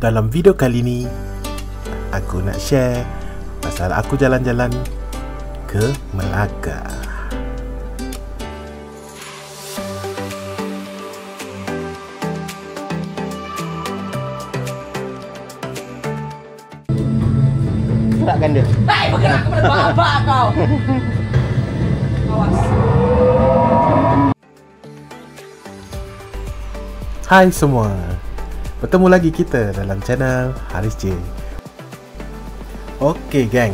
Dalam video kali ni, aku nak share pasal aku jalan-jalan ke Melaka. Gerakkan dia. Hai, bergerak kepada babak kau. Awas. Hai semua, bertemu lagi kita dalam channel Haris J. Okey gang,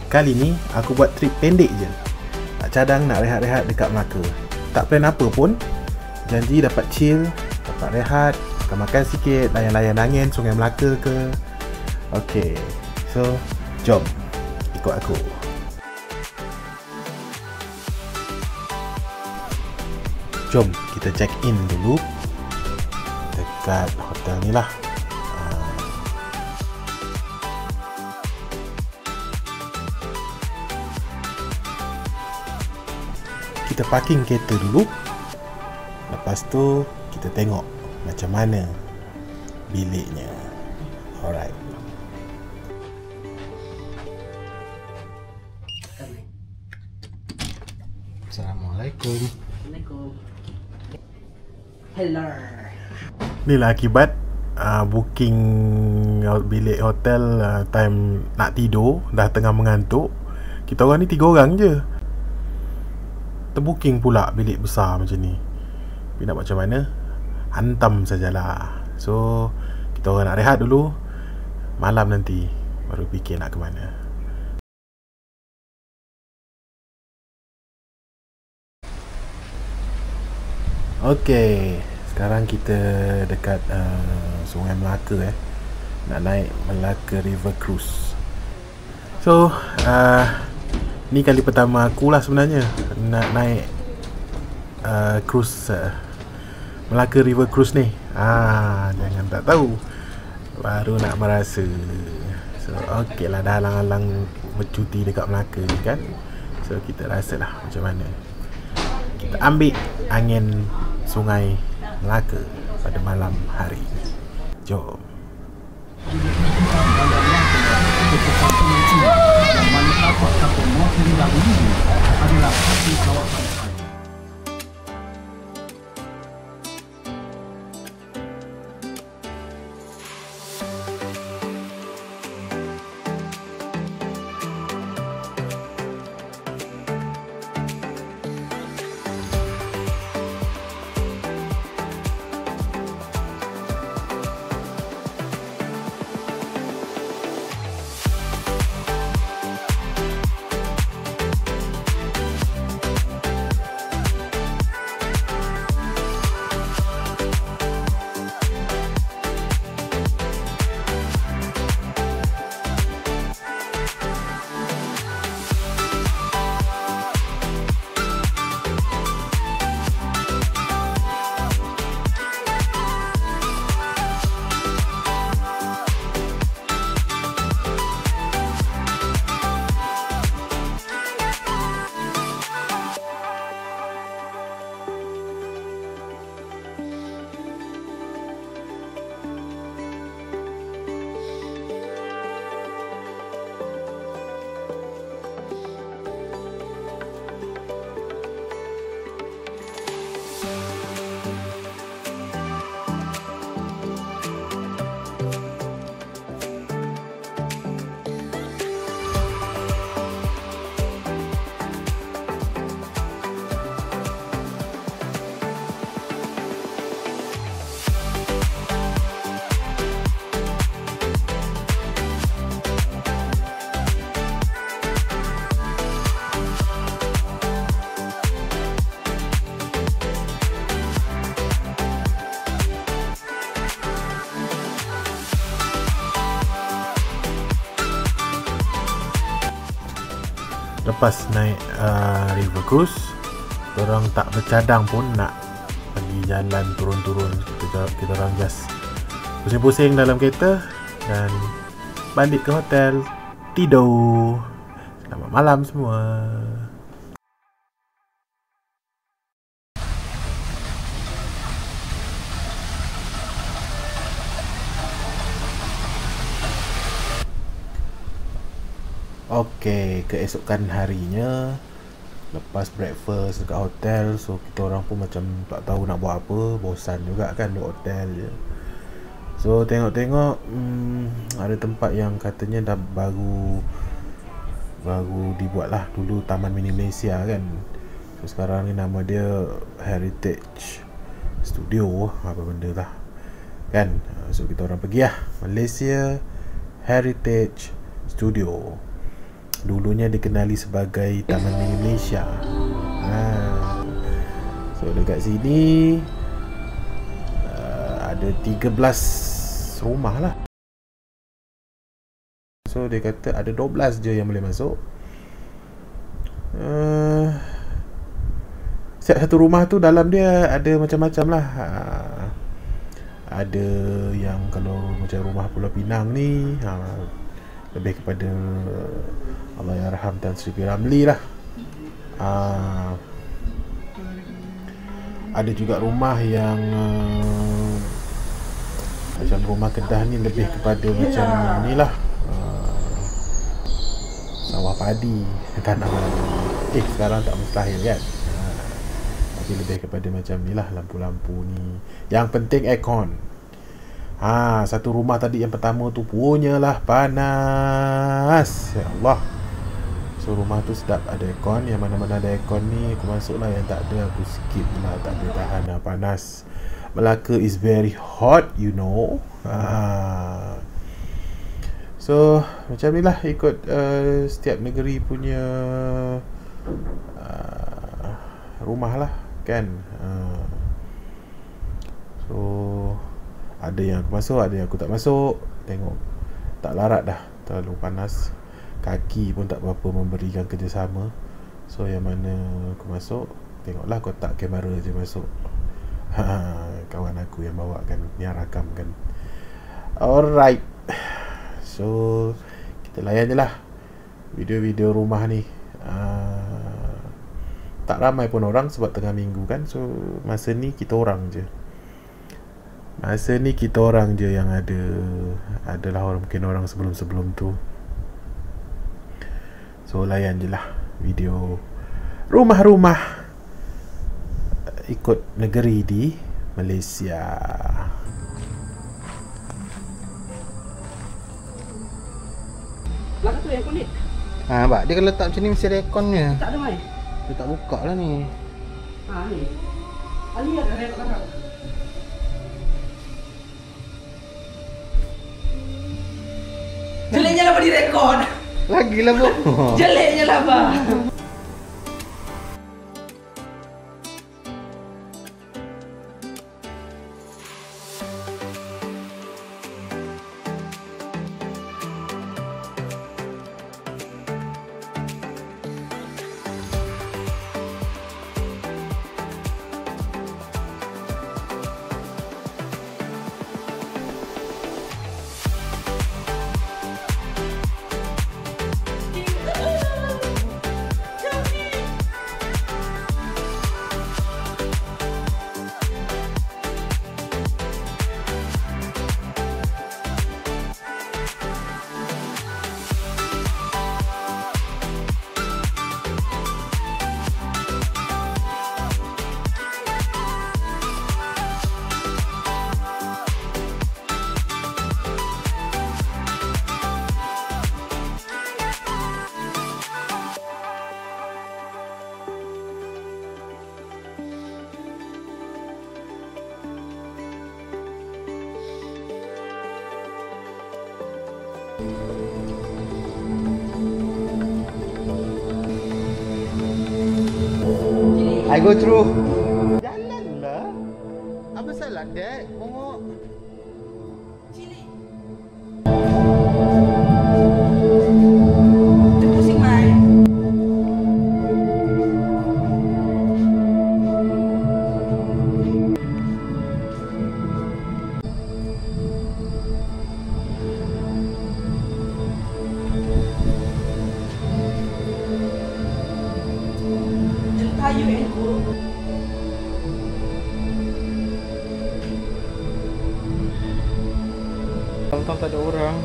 kali ni aku buat trip pendek je. Tak cadang nak rehat-rehat dekat Melaka. Tak plan apa pun, janji dapat chill, dapat rehat, makan sikit, layan-layan angin Sungai Melaka ke. Okey, so jom ikut aku. Jom kita check in dulu dekat hotel ni lah. Kita parking kereta dulu. Lepas tu kita tengok macam mana biliknya. Alright. Assalamualaikum. Assalamualaikum. Hello. Inilah akibat booking bilik hotel time nak tidur, dah tengah mengantuk. Kita orang ni 3 orang je, terbooking pula bilik besar macam ni. Tapi nak macam mana, hantam sajalah. So kita orang nak rehat dulu, malam nanti baru fikir nak ke mana. Okey, sekarang kita dekat Sungai Melaka nak naik Melaka River Cruise. So ni kali pertama aku lah sebenarnya nak naik cruise Melaka River Cruise ni. Jangan tak tahu, baru nak merasa. So okey lah, dah halang-halang bercuti dekat Melaka ni kan. So kita rasalah macam mana. Kita ambil angin Sungai Melaka pada malam hari. Jom. Mana tapak kapal motor ini adalah satu kawasan saya. Lepas naik River Cruise, orang tak bercadang pun nak pergi jalan turun-turun. Kita orang just pusing-pusing dalam kereta dan balik ke hotel, tidur. Selamat malam semua. Okey, keesokan harinya lepas breakfast dekat hotel, so kita orang pun macam tak tahu nak buat apa, bosan juga kan duduk hotel je. So tengok-tengok ada tempat yang katanya dah baru dibuat lah. Dulu Taman Mini Malaysia kan, so sekarang ni nama dia Heritage Studio, apa benda lah kan. So kita orang pergi lah, Malaysia Heritage Studio. Dulunya dikenali sebagai Taman Mini Malaysia. So dekat sini ada 13 rumah lah. So dia kata ada 12 je yang boleh masuk. Setiap satu rumah tu dalam dia ada macam-macam lah. Ada yang kalau macam rumah Pulau Pinang ni, lebih kepada Allahyarham Tan Sri P. Ramlee lah. Ada juga rumah yang macam rumah Kedah ni lebih kepada macam ni lah, sawah padi, tanam padi. Sekarang tak mustahil kan, tapi lebih kepada macam ni lah, lampu-lampu ni. Yang penting aircon. Satu rumah tadi yang pertama tu punyalah panas, ya Allah. So rumah tu sedap, ada aircon. Yang mana-mana ada aircon ni aku masuk lah, yang tak ada aku skip lah, tak boleh tahan lah panas. Melaka is very hot, you know. So macam ni lah ikut setiap negeri punya rumah lah kan. So ada yang aku masuk, ada yang aku tak masuk. Tengok tak larat dah, terlalu panas. Kaki pun tak berapa memberikan kerjasama. So yang mana aku masuk, tengoklah kotak kamera je masuk. Kawan aku yang bawa kan, yang rakam kan. Alright, so kita layan je lah video-video rumah ni. Tak ramai pun orang sebab tengah minggu kan. So masa ni kita orang je. Masa ni kita orang je yang ada. Adalah orang, mungkin orang sebelum-sebelum tu. So layan je lah video rumah-rumah ikut negeri di Malaysia. Belakang tu yang kulit. Nampak dia kalau letak macam ni mesti ada airconnya. Tak ada mai. Dia tak buka lah ni. Ni. Ali ada rekod belakang. Jeleknya lah di rekod. Lagilah boh. Jeleknya lah bah. I go through. Jalan lah. Apa salah dad? Bongok. Cili. Dia pusing mai. Kayu aku. Tentang tak ada orang.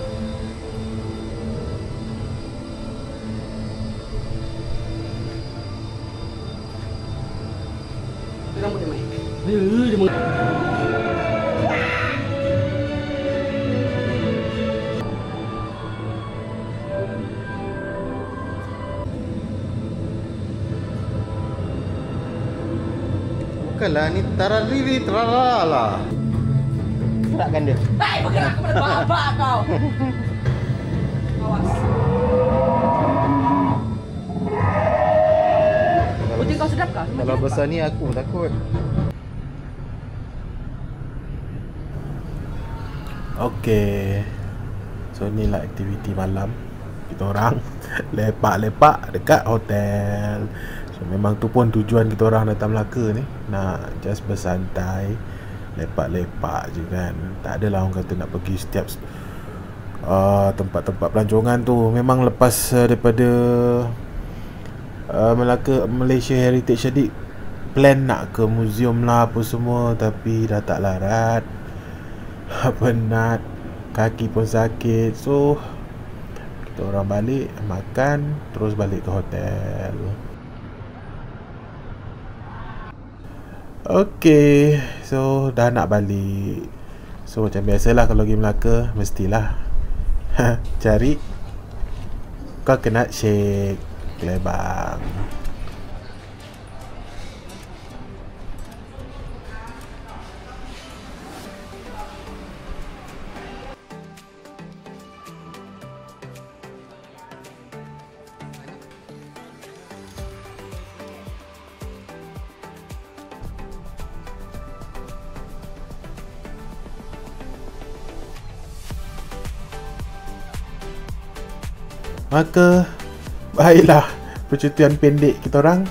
Dia Bukanlah, ni tarariri tralala. Gerakkan dia. Hai, bergerak kepada babak kau. Awas. Kucing kau sedap kah? Kalau besar ni aku takut. Okey. So inilah aktiviti malam kita orang lepak-lepak dekat hotel. So memang tu pun tujuan kita orang datang Melaka ni, nak just bersantai, lepak-lepak je kan. Tak adalah orang kata nak pergi setiap tempat-tempat pelancongan tu. Memang lepas daripada Melaka Malaysia Heritage tadi plan nak ke museum lah apa semua, tapi dah tak larat, penat, kaki pun sakit. So kita orang balik, makan, terus balik ke hotel. Okay, so dah nak balik. So macam biasalah kalau pergi Melaka, mestilah cari coconut shake Kelebang. Maka baiklah percutian pendek kita orang.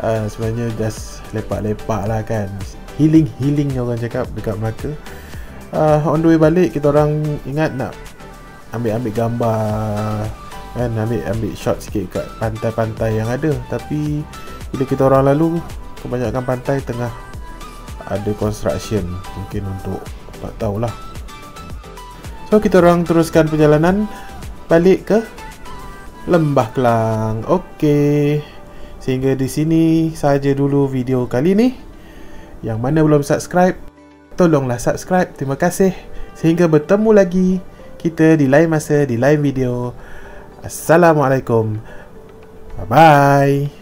Sebenarnya just lepak-lepak lah kan, healing orang cakap dekat Melaka. On the way balik kita orang ingat nak ambil gambar kan, ambil shot sikit kat pantai-pantai yang ada. Tapi bila kita orang lalu, kebanyakan pantai tengah ada construction, mungkin untuk tak tahulah. So kita orang teruskan perjalanan balik ke Lembah Kelang. Okey, sehingga di sini saja dulu video kali ni. Yang mana belum subscribe, tolonglah subscribe. Terima kasih. Sehingga bertemu lagi kita di lain masa, di lain video. Assalamualaikum. Bye bye.